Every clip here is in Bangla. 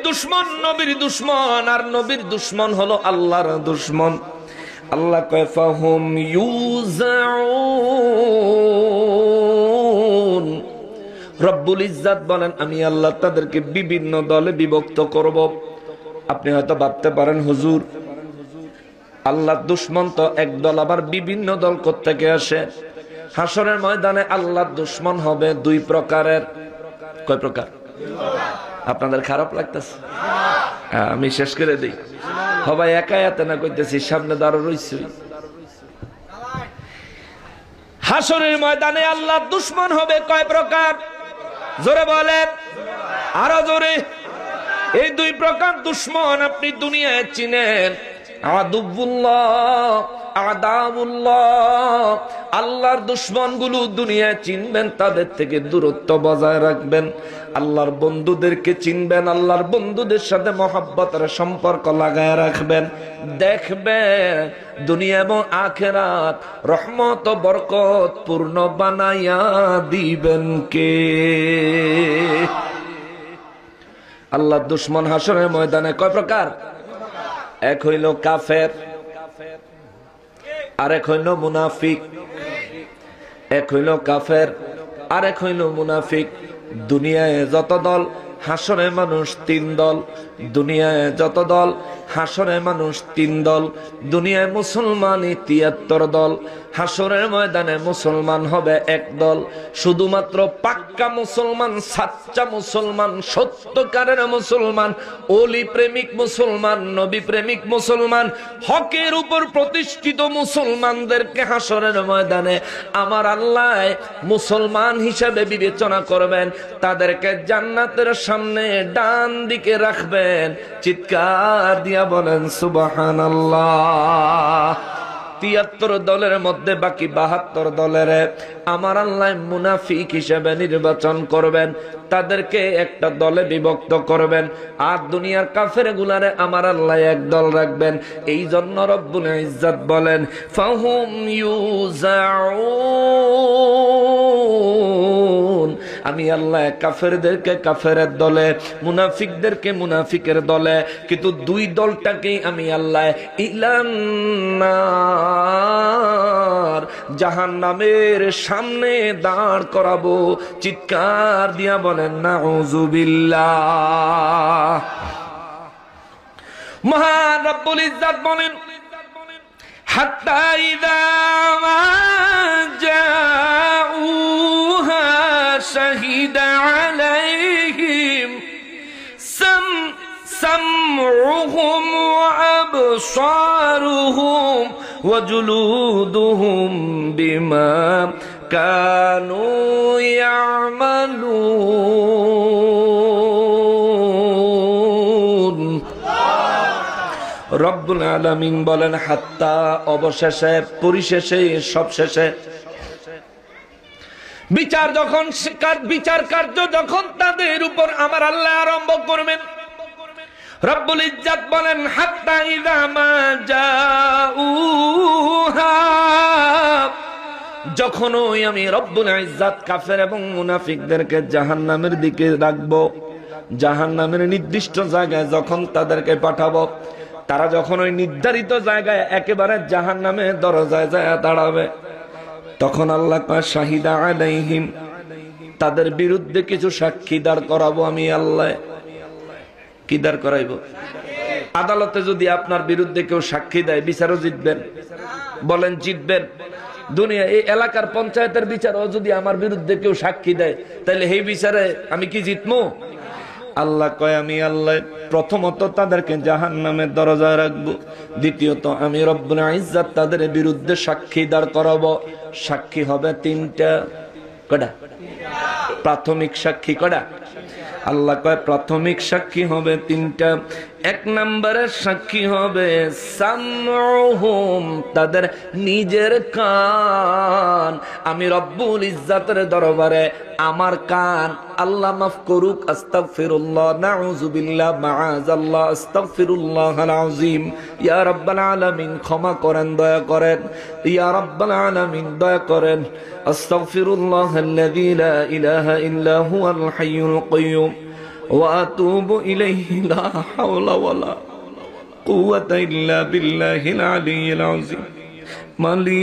দুশ্মন নবীর দুশ্মন, আর নবীর দুশ্মন হলো আল্লাহর দুশ্মন। আল্লাহ কয় ফাহুম ইউজাউন, রব্বুল ইজ্জাত বলেন আমি আল্লাহ তাদেরকে বিভিন্ন দলে বিভক্ত করব। আপনি হয়তো ভাবতে পারেন হুজুর আল্লাহর দুশ্মন তো একদল, আবার বিভিন্ন দল কোত্থেকে আসে? হাসরের ময়দানে আল্লাহর দুশ্মন হবে দুই প্রকারের। কয় প্রকার? আপনাদের খারাপ লাগতেছে? আমি শেষ করে দিই। সবাই একা এতে না কইতেছি, সামনে দাঁড়ো রইছি। হাসরের ময়দানে আল্লাহর দুশ্মন হবে কয় প্রকার? জোরে বলেন, আরো জোরে। এই দুই প্রকার দুশ্মন আপনি দুনিয়ায় চিনেন। আদুবুল্লাহ, আদাবুল্লাহ। আল্লাহর দুশ্মনগুলো দুনিয়ায় চিনবেন, তাদের থেকে দূরত্ব বজায় রাখবেন। আল্লাহর বন্ধুদেরকে চিনবেন, আল্লাহর বন্ধুদের সাথে মহব্বতের সম্পর্ক লাগায় রাখবেন। দেখবেন দুনিয়া এবং আখিরাত রহমত ও বরকত পূর্ণ বানাইয়া দিবেন কে? আল্লাহর দুশ্মন হাসরের ময়দানে কয় প্রকার? এক হইল কাফের, আরেক হইল মুনাফিক। এক হইল কাফের, আরেক হইল মুনাফিক। দুনিয়ায় যত দল, হাসরে মানুষ তিন দল। দুনিয়ায় যত দল, হাসরে মানুষ তিন দল। দুনিয়ায় মুসলমানই ৭৩ দল, হাসরের ময়দানে মুসলমান হবে এক দল। শুধুমাত্র পাক্কা মুসলমান, সাচ্চা মুসলমান, সত্যকারের মুসলমান, ওলি প্রেমিক মুসলমান, নবী প্রেমিক মুসলমান, হকের উপর প্রতিষ্ঠিত মুসলমানদেরকে হাসরের ময়দানে আমার আল্লাহ মুসলমান হিসাবে বিবেচনা করবেন। তাদেরকে জান্নাতের সামনে ডান দিকে রাখবেন। চিৎকার দিয়া বলেন সুবহানাল্লাহ। ৭৩ দলের মধ্যে বাকি ৭২ দলের আমার আল্লাহ মুনাফিক হিসেবে নির্বাচন করবেন, তাদেরকে একটা দলে বিভক্ত করবেন। আর দুনিয়ার কাফের গুলারে আমার আল্লাহ এক দল রাখবেন। এই জন্য রব্বুল ইজ্জাত বলেন ফাহুম ইউজাউন, আমি আল্লাহ কাফেরদেরকে কাফেরের দলে, মুনাফিকদেরকে মুনাফিকের দলে, কিন্তু দুই দলটাকেই আমি আল্লাহ ইলান্নার, জাহান্নামের সামনে দাঁড় করাবো। চিৎকার দিয়া বলেন নাউযুবিল্লাহ। মহান রব্বুল ইজ্জাত বলেন হাত্তা ইযা মা জাউহা শাহিদা আলাইহিম সামউহুম ওয়া আবসারুহুম ওয়া জুলুদুহুম বিমা কানু ইয়ামালুন। রব্বুল আলামিন বলেন হাত্তা, অবশেষে, পরিশেষে, সবশেষে বিচার যখন, বিচার কার্য যখন তাদের উপর আমার আল্লাহ আরম্ভ করবেন, রব্বুল ইজ্জাত বলেন হাত্তা ইযা মা জাউহা, যখন ওই আমি রব্বুল ইজ্জাত কাফের এবং মুনাফিকদেরকে জাহান্নামের দিকে রাখবো, জাহান্নামের নির্দিষ্ট জায়গায় যখন তাদেরকে পাঠাবো, তারা যখন ওই নির্ধারিত জায়গায় একেবারে জাহান্নামের দরজায় যায় দাঁড়াবে, তখন আল্লাহ কয় শাহিদা আলাইহিম, তাদের বিরুদ্ধে কিছু সাক্ষী দাঁড় করাবো আমি আল্লাহ। কি দাঁড় করাইব? আদালতে যদি আপনার বিরুদ্ধে কেউ সাক্ষী দেয়, বিচারও জিতবেন? বলেন জিতবেন? দুনিয়া এই এলাকার পঞ্চায়েতের বিচারও যদি আমার বিরুদ্ধে কেউ সাক্ষী দেয়, তাহলে এই বিচারে আমি কি জিতবো? আল্লাহ কয় আমি আল্লাহ প্রথমত তাদেরকে জাহান্নামের দরজায় রাখবো, দ্বিতীয়ত আমি রব্বুল ইজ্জাত তাদের বিরুদ্ধে সাক্ষী দাঁড় করাবো। সাক্ষী হবে তিনটা। কয়টা? প্রাথমিক সাক্ষী কয়টা? আল্লাহ কয় প্রাথমিক সাক্ষী হবে তিনটা। এক নম্বরের সাক্ষী হবে সামউহুম, তাদের নিজের কান। আমি রব্বুল ইজ্জাতের দরবারে আমার কান, আল্লাহ মাফ করুক, আস্তাগফিরুল্লাহ, নাউযুবিল্লাহ, মাআযাল্লাহ, আস্তাগফিরুল্লাহাল আযীম, ইয়া রাব্বাল আলামিন ক্ষমা করেন, দয়া করেন, ইয়া রাব্বাল আলামিন দয়া করেন, আস্তাগফিরুল্লাহাল্লাযী লা ইলাহা ইল্লা হুয়াল হাইয়ুল কাইয়্যুম, ওয়া আতুবু ইলাইহি লা হাওলা ওয়ালা কুওয়াতা ইল্লা বিল্লাহিল আলিয়্যিল আযীম। মালিক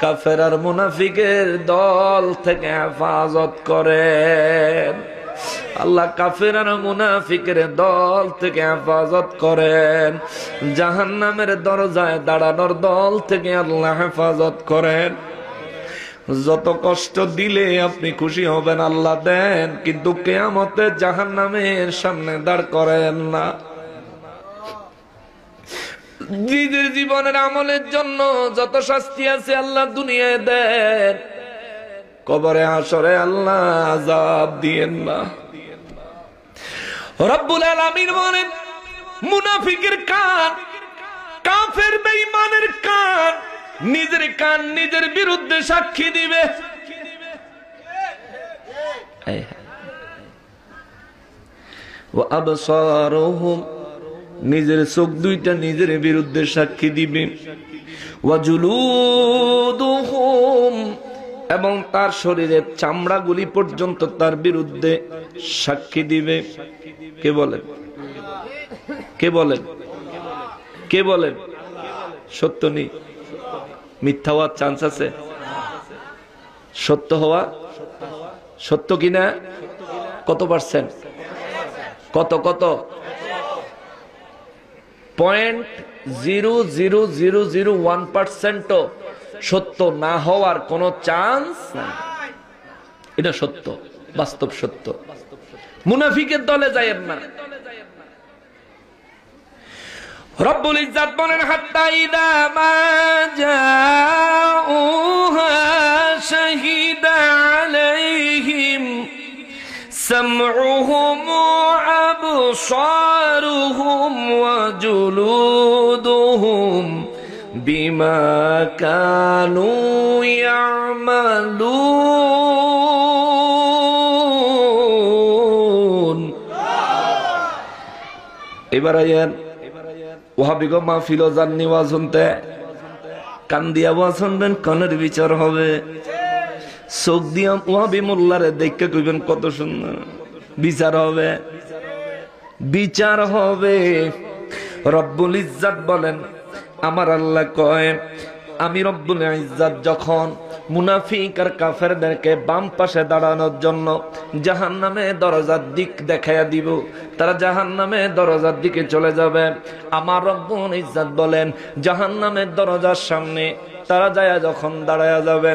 কাফের আর মুনাফিকের দল থেকে হেফাজত করেন। আল্লাহ কাফের আর মুনাফিকের দল থেকে হেফাজত করেন। জাহান্নামের দরজায় দাঁড়ানোর দল থেকে আল্লাহ হেফাজত করেন। যত কষ্ট দিলে আপনি খুশি হবেন আল্লাহ দেন, কিন্তু কিয়ামতে জাহান্নামের সামনে দাঁড় করেন না। নিজের জীবনের আমলের জন্য যত শাস্তি আছে আল্লাহ দুনিয়ায় দেন, কবরে হাসরে আল্লাহ আযাব দিয়েন না। রব্বুল আলামিন বলেন, মুনাফিকের কান, কাফের বেঈমানের কান, নিজের কান নিজের বিরুদ্ধে সাক্ষী দিবে। ওয়া আবসারুহুম, নিজের চোখ দুইটা নিজের বিরুদ্ধে সাক্ষী দিবে। ওয়া জুলুদুহুম, এবং তার শরীরের চামড়াগুলি পর্যন্ত তার বিরুদ্ধে সাক্ষী দিবে। কে বলেন? কে বলেন? কে বলেন? সত্য নেই, মিথ্যা হওয়ার চান্স আছে? সত্য হওয়া, সত্য কিনা কত পার্সেন্ট? কত কত? 0.00001% সত্য না হওয়ার কোন চান্স নাই। এটা সত্য, বাস্তব সত্য। মুনাফিকের দলে যায়েন না। রব্বুল ইজ্জাত বলেন, হাত্তা ইদা মা জাউহা শাহিদা আলাইহিম সামউহুম ওয়া আবসারুহুম ওয়া জুলুদুহুম বিমা কানু ইয়ামালুন। এবার আয়েন ওয়াহাবিগো মাহফিলও জাননি ওয়াজ শুনতে, কান দিয়া ওয়াজ শুনবেন, কানের বিচার হবে। চোখ দিয়া ওয়াহাবি মোল্লারে দেখে কইবেন কত সুন্দর, বিচার হবে, বিচার হবে। রব্বুল ইজ্জাত বলেন, আমার আল্লাহ কয়, আমি রব্বুল ইজ্জাত যখন মুনাফিক আর কাফেরদেরকে বাম পাশে দাঁড়ানোর জন্য জাহান্নামে দরজার দিক দেখাইয়া দিব, তারা জাহান্নামে দরজার দিকে চলে যাবে। আমার রব্বুল ইজ্জাত বলেন, জাহান্নামের দরজার সামনে তারা যায় যখন দাঁড়ায়া যাবে,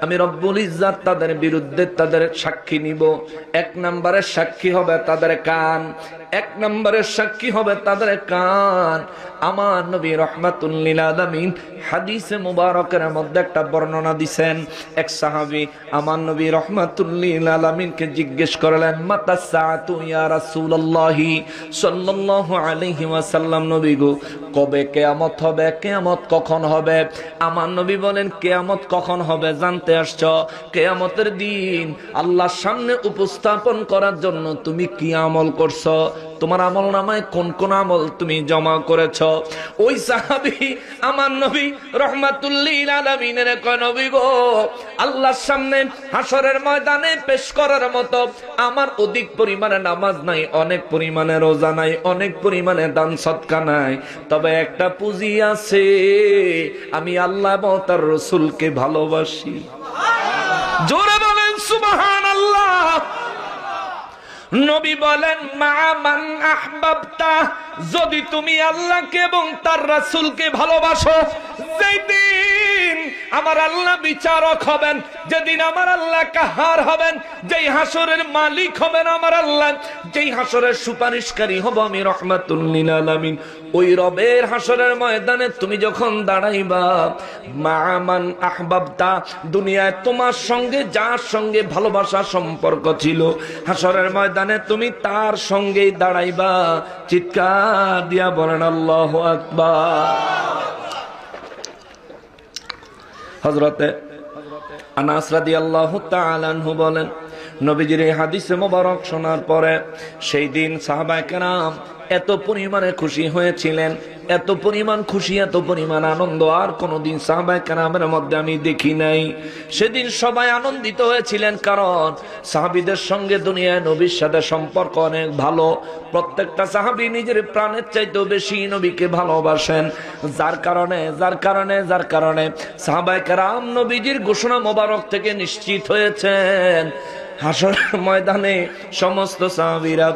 আমি রব্বুল ইজ্জাত তাদের বিরুদ্ধে তাদের সাক্ষী নিব। এক নম্বরের সাক্ষী হবে তাদের কান, এক নম্বরের সাক্ষী হবে তাদের কান। আমার নবী রাহমাতুল লিল আলামিন হাদিসে মুবারকের মধ্যে একটা বর্ণনা দিবেন। এক সাহাবী আমার নবী রাহমাতুল লিল আলামিনকে জিজ্ঞেস করলেন, মাতা সাআতু ইয়া রাসূলুল্লাহ সাল্লাল্লাহু আলাইহি ওয়াসাল্লাম, নবী গো কবে কিয়ামত হবে, কিয়ামত কখন হবে? আমার নবী বলেন, কিয়ামত কখন হবে জানতে আসছো? কিয়ামতের দিন আল্লাহর সামনে উপস্থাপন করার জন্য তুমি কি আমল করছো, তোমার আমল নামায় কোন কোন আমল তুমি জমা করেছ। ওই সাহাবী আমার নবী রাহমাতুল লিল আলামিনের কয়, নবী গো আল্লাহর সামনে হাসরের ময়দানে পেশ করার মতো আমার অধিক পরিমাণে নামাজ নাই, অনেক পরিমাণে রোজা নাই, অনেক পরিমাণে দান সদকা নাই, তবে একটা পুঁজি আছে, আমি আল্লাহ এবং তার রাসূলকে ভালোবাসি। জোরে বলেন সুবহানাল্লাহ। নবী বলেন, মা মান আহবাবতা, যদি তুমি আল্লাহকে এবং তার রাসূলকে ভালোবাসো, যেদিন আমার আল্লাহ বিচারক হবেন, যেদিন আমার আল্লাহ কাহার হবেন, যেই হাসরের মালিক হবেন আমার আল্লাহ, যেই হাসরের সুপারিশকারী হব আমি রাহমাতুল লিল আলামিন, ওই রবের হাসরের ময়দানে তুমি যখন দাঁড়াইবা, মা মান আহবাবতা, দুনিয়ায় তোমার সঙ্গে যার সঙ্গে ভালোবাসা সম্পর্ক ছিল, হাসরের ময়দানে তুমি তার সঙ্গেই দাঁড়াইবা। চিৎকার দিয়া বলেন আল্লাহু আকবার। হযরতে আনাস রাদিয়াল্লাহু তাআলা আনহু বলেন, নবীজির এই হাদিসে মোবারক শোনার পরে সেই দিন সাহাবায়ে কেরাম এত পরিমাণে খুশি হয়েছিলেন, এত পরিমাণ খুশি, এত পরিমাণ আনন্দ আর কোনদিন সাহাবায়ে কেরামের মধ্যে আমি দেখি নাই। সেদিন সবাই আনন্দিত হয়েছিলেন, কারণ সাহাবীদের সঙ্গে দুনিয়ায় নবীর সাথে সম্পর্ক অনেক ভালো। প্রত্যেকটা সাহাবী নিজের প্রাণের চাইতেও বেশি নবীকে ভালোবাসেন, যার কারণে সাহাবায়ে কেরাম নবীজির ঘোষণা মোবারক থেকে নিশ্চিত হয়েছেন হাসরের ময়দানে সমস্ত সাহাবীরা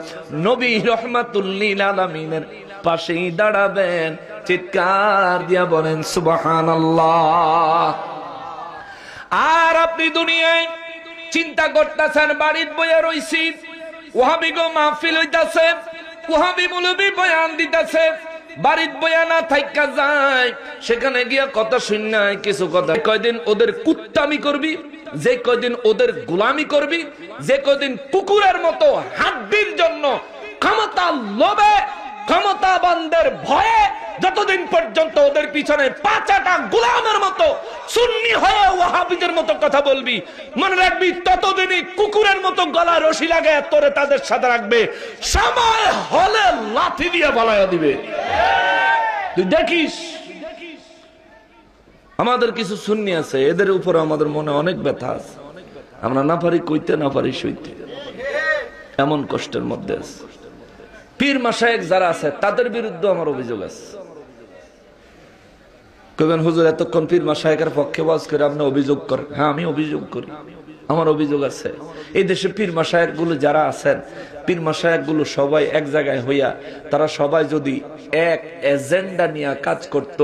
নবী রাহমাতুল লিল আলামিনের পাশেই দাঁড়াবেন। চিৎকার দিয়া বলেন সুবহানাল্লাহ। আর আপনি দুনিয়ায় চিন্তা করতেছেন, বাড়িতে বইয়া রইছি, ওয়াহাবি গো মাহফিল হইতাছে, ওয়াহাবি মৌলবী বয়ান দিতেছে, বাড়িতে বইয়া না থাইকা যায়, সেখানে গিয়া কথা শুননাই কিছু কথা। কয়দিন ওদের কুত্তামি করবি, যে কয়দিন ওদের গোলামি করবি, যে কয়দিন কুকুরের মতো হাড্ডির জন্য ক্ষমতার লোভে, ক্ষমতাবানদের ভয়ে যতদিন পর্যন্ত ওদের পিছনে পাঁচাটা গোলামের মতো সুন্নি হয়ে ওয়াহাবিদের মতো কথা বলবি, মনে রাখবি ততদিনই কুকুরের মতো গলা রশি লাগায় তোরে তাদের সাথে রাখবে, সময় হলে লাথি দিয়ে বলায়া দিবে। তুই দেখিস আমাদের কিছু সুন্নি আছে, এদের উপরে আমাদের মনে অনেক ব্যথা আছে, আমরা না পারি কইতে, না পারি সইতে, এমন কষ্টের মধ্যে আছে। পীর মাশায়েখ যারা আছে তাদের বিরুদ্ধে আমার অভিযোগ আছে। কইবেন হুজুর এতক্ষণ পীর মাশায়েখের পক্ষে ওয়াজ করে আপনি অভিযোগ করেন। হ্যাঁ, আমি অভিযোগ করি, আমার অভিযোগ আছে। এই দেশে পীর মাশায়েখ গুলো যারা আছেন, পীর মাশায়েখ গুলো সবাই এক জায়গায় হইয়া, তারা সবাই যদি এক এজেন্ডা নিয়ে কাজ করত,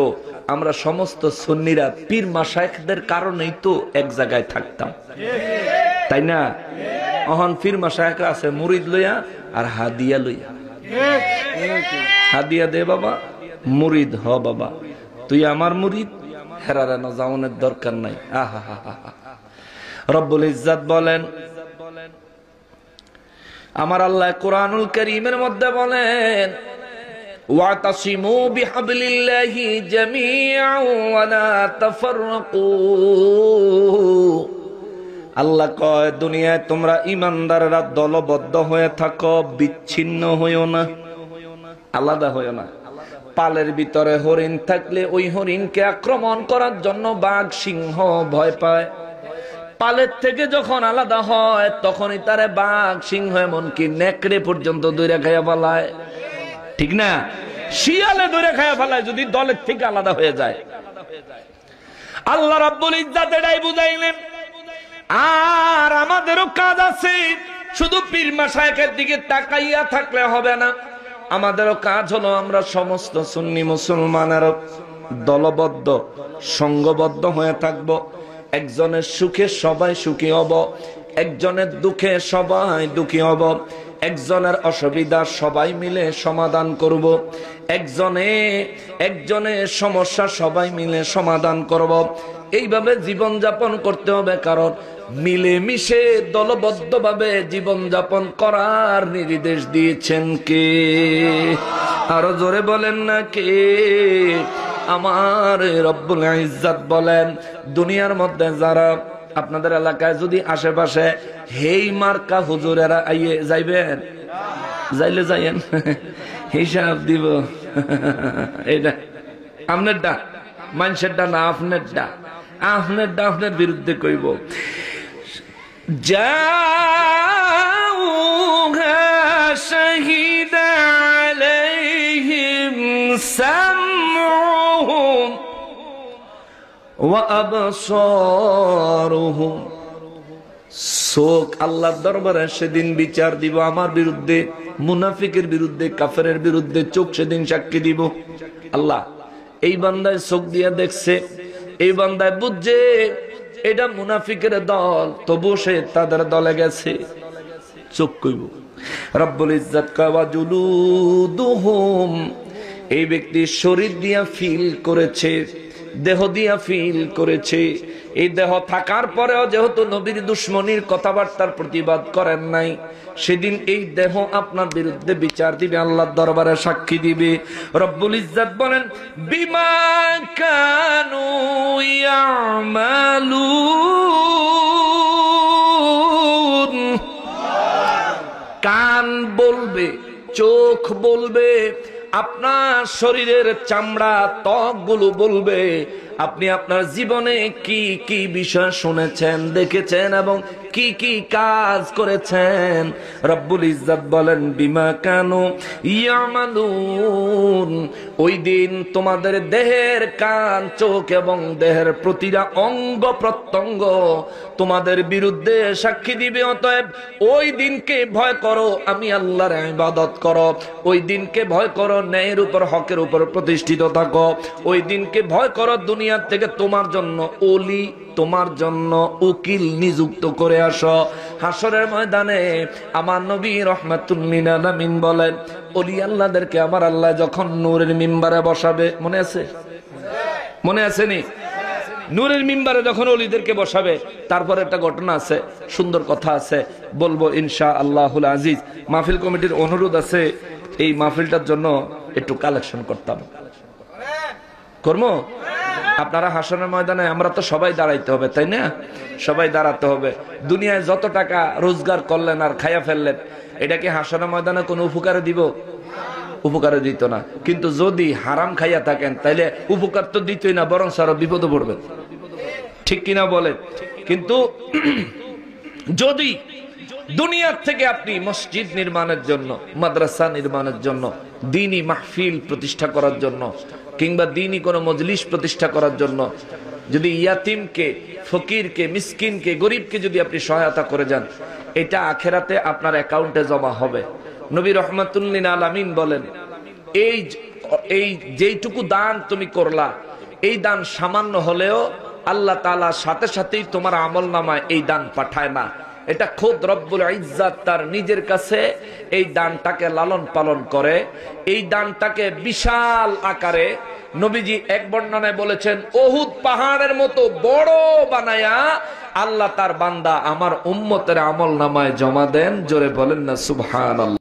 আমরা সমস্ত সুন্নিরা পীর মাশায়েখদের কারণেই তো এক জায়গায় থাকতাম, তাই না? অহন পীর মাশায়েখরা আছে মুরিদ লইয়া আর হাদিয়া লইয়া। হাদিয়া দে বাবা, মুরিদ হ বাবা, তুই আমার মুরিদ, হেরারে না যাওনের দরকার নাই। আহা হা হা। রব্বুল ইজ্জত বলেন, আমার আল্লাহ কোরআনুল কারীমের মধ্যে বলেন, ওয়াতাসিমু বিহাবলিল্লাহি জামিআন ওয়া লা তাফাররাকু। আল্লাহ কয়, দুনিয়ায় তোমরা ইমানদাররা দলবদ্ধ হয়ে থাকো, বিচ্ছিন্ন হইও না, আলাদা হইও না। পালের ভিতরে হরিণ থাকলে ওই হরিণকে আক্রমণ করার জন্য বাঘ সিংহ ভয় পায়, পালের থেকে যখন আলাদা হয় তখনই তারে বাঘ সিংহ এমনকি নেকড়ে পর্যন্ত দূরে খাইয়া ফেলায়, ঠিক না? শিয়ালে দূরে খাইয়া ফেলায় যদি দলের থেকে আলাদা হয়ে যায়। আল্লাহ রাব্বুল ইজ্জত এটাই বুঝাইলেন। আর আমাদেরও কাজ আছে, শুধু পীর মাশায়েখের দিকে তাকাইয়া থাকলে হবে না। আমাদেরও কাজ হলো আমরা সমস্ত সুন্নি মুসলমানের দলবদ্ধ সংঘবদ্ধ হয়ে থাকব। একজনের সুখে সবাই সুখী হব, একজনের দুঃখে সবাই দুঃখী হব, একজনের অসুবিধা সবাই মিলে সমাধান করব, একজনের সমস্যা সবাই মিলে সমাধান করব। এইভাবে জীবন যাপন করতে হবে, কারণ মিলেমিশে দলবদ্ধভাবে জীবন যাপন করার নির্দেশ দিয়েছেন কে? আরো জোরে বলেন না কে? আমার রব্বুল ইজ্জত বলেন, দুনিয়ার মধ্যে যারা আপনাদের এলাকায় যদি আশেপাশে হেই মার্কা হুজুরেরা আইয়ে যাইবেন, যাইলে যাইয়েন, হিসাব দিব। এইটা আপনারটা, মানুষেরটা না, আপনারটা। আপনারটা আপনার বিরুদ্ধে কইব। জাউহা শাহিদা আলাইহিম সামউহুম ওয়া আবসারুহুম। চোখ আল্লাহর দরবারে সেদিন বিচার দিব আমার বিরুদ্ধে, মুনাফিকের বিরুদ্ধে, কাফেরের বিরুদ্ধে চোখ সেদিন সাক্ষী দিব। আল্লাহ এই বান্দায় চোখ দিয়া দেখছে, এই বান্দায় বুঝছে এটা মুনাফিকের দল, তবু সে তাদের দলে গেছে, চোখ কইব। রব্বুল ইজ্জত কয় ওয়া জুলুদুহুম, এই ব্যক্তি শরীর দিয়া ফিল করেছে, দেহ দিয়া ফিল করেছে। এই দেহ থাকার পরেও যেহেতু নবীর দুশ্মনীর কথাবার্তার প্রতিবাদ করেন নাই, সেদিন এই দেহ আপনার বিরুদ্ধে বিচার দিবে, আল্লাহর দরবারে সাক্ষী দিবে। রব্বুল ইজ্জত বলেন, বিমা কানু ইয়ামালুন, কান বলবে, চোখ বলবে, আপনার শরীরের চামড়া ত্বকগুলো বলবে আপনি আপনার জীবনে কি কি বিষয় শুনেছেন, দেখেছেন এবং কি কি কাজ করেছেন। রব্বুল ইজ্জত বলেন বিমা কানু ইয়ামালুন। ওই দিন তোমাদের দেহের কান, চোখ এবং দেহের প্রতিটা অঙ্গ প্রত্যঙ্গ তোমাদের বিরুদ্ধে সাক্ষী দিবে। অতএব ওই দিনকে ভয় করো, আমি আল্লাহর ইবাদত করো। ওই দিনকে ভয় করো, ন্যায়ের উপর হকের উপর প্রতিষ্ঠিত থাকো। ওই দিনকে ভয় করো, দুনিয়া থেকে তোমার জন্য ওলি, তোমার জন্য উকিল নিযুক্ত করে আসো। হাসরের ময়দানে আমার নবী রাহমাতুল লিল আলামিন বলেন, ওলি আল্লাহদেরকে আমার আল্লাহ যখন নূরের মিম্বারে বসাবে, মনে আছে? মনে আছে নি? নূরের মিম্বারে যখন ওলিদেরকে বসাবে, তারপর একটা ঘটনা আছে, সুন্দর কথা আছে, বলবো ইনশাআল্লাহুল আজিজ। মাহফিল কমিটির অনুরোধ আছে এই মাহফিলটার জন্য একটু কালেকশন করতাম, করবো। আপনারা হাসরের ময়দানে আমরা তো সবাই দাঁড়াইতে হবে, তাই না? সবাই দাঁড়াতে হবে। দুনিয়ায় যত টাকা রোজগার করলেন আর খাইয়া ফেললেন, এটা কি হাসরের ময়দানে কোনো উপকারে দিব? উপকারে দিত না। কিন্তু যদি হারাম খাইয়া থাকেন তাইলে উপকার তো দিতই না, বরং আরো বিপদে পড়বেন, ঠিক কিনা বলেন? কিন্তু যদি দুনিয়ার থেকে আপনি মসজিদ নির্মাণের জন্য, মাদ্রাসা নির্মাণের জন্য, দ্বীনি মাহফিল প্রতিষ্ঠা করার জন্য, কিংবা দ্বীনি কোনো মজলিস প্রতিষ্ঠা করার জন্য যদি ইয়াতিমকে, ফকিরকে, মিসকিনকে, গরিবকে যদি আপনি সহায়তা করে যান, এটা আখেরাতে আপনার অ্যাকাউন্টে জমা হবে। নবী রাহমাতুল লিল আলামিন বলেন, এই যেইটুকু দান তুমি করলা, এই দান সামান্য হলেও আল্লাহ তাআলা সাথে সাথেই তোমার আমলনামায় এই দান পাঠায় না। এটা খোদ রব্বুল ইজ্জত তার নিজের কাছে এই দানটাকে লালন পালন করে। এই দানটাকে বিশাল আকারে নবীজি এক বর্ণনায় বলেছেন, ওহুদ পাহাড়ের মতো বড় বানায়া আল্লাহ তার বান্দা আমার উম্মতের আমলনামায় জমা দেন। জোরে বলেন না সুবহানাল্লাহ।